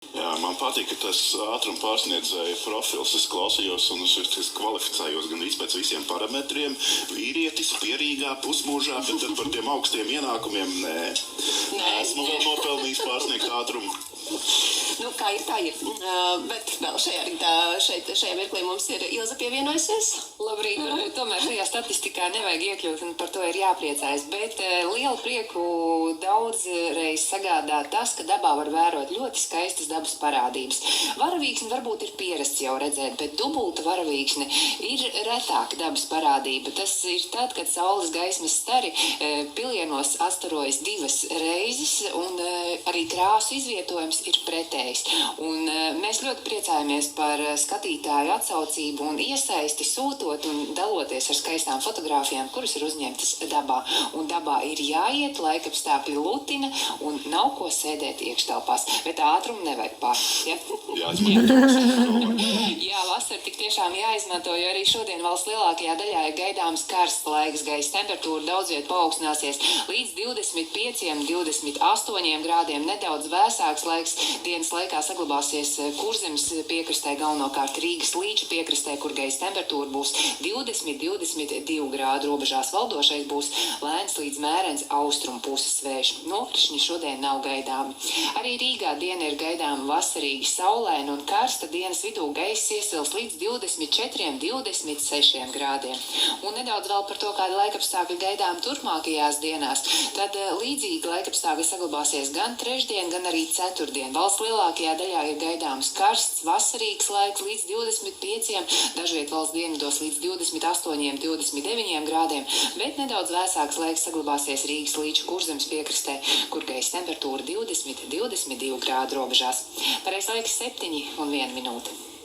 Jā, man patīk, ka tas ātruma pārsniedzēja profils. Es klausījos un es kvalificējos gan pēc visiem parametriem. Vīrietis, pierīgā, pusmūžā, bet tad par tiem augstiem ienākumiem nē. Esmu vēl nopelnījis pārsniegt ātrumu. Nu, kā ir, tā ir. Bet vēl šajā mirklī mums ir Ilza pievienojusies. Labrīt, varbūt tomēr šajā statistikā nevajag iekļūt un par to ir jāpriecājas. Bet lielu prieku daudzreiz sagādā tas, ka dabā var vērot ļoti skaistas dabas parādības. Varavīksni varbūt ir pierasts jau redzēt, bet dubulta varavīksne ir retāka dabas parādība. Tas ir tad, kad saules gaismas stari pilienos astarojas 2 reizes un arī krāsu izvietojums ir pretējs. Un mēs ļoti priecājamies par skatītāju atsaucību un iesaisti sūtot un daloties ar skaistām fotogrāfijām, kuras ir uzņemtas dabā. Un dabā ir jāiet, laikapstākļi lutina un nav ko sēdēt iekštelpās. Bet ātrumu nevajag pārsniegt, ja? Jā, vasara tik tiešām jāizmanto, jo arī šodien valsts lielākajā daļā ir gaidāms karsts laiks. Gaisa temperatūra daudz viet paaugstināsies līdz 25, 28 grādiem. Nedaudz vēsāks laiks dienas laikā saglabāsies Kurzemes piekrastē, galvenokārt Rīgas līča piekrastē, kur gaisa temperatūra būs 20-22 grādu robežās. Valdošais būs lēns līdz mērens austrumu puses vējš. Nokrišņi šodien nav gaidāmi. Arī Rīgā diena ir gaidāma vasarīgi saulaina un karsta. Dienas vidū gaiss iesils līdz 24-26 grādiem. Un nedaudz vēl par to, kāda laikapstākļa gaidām turpmākajās dienās. Tad līdzīgi laikapstākļi saglabāsies gan trešdien, gan arī ceturtdien. Valsts lielākajā daļā ir gaidāms karsts, vasarīgs laiks līdz 25, dažviet valsts dienvidos līdz 28-29 grādiem, bet nedaudz vēsāks laiks saglabāsies Rīgas līča Kurzemes piekrastē, kur gaisa temperatūra 20-22 grādu robežās. Pareizais laiks 7:01.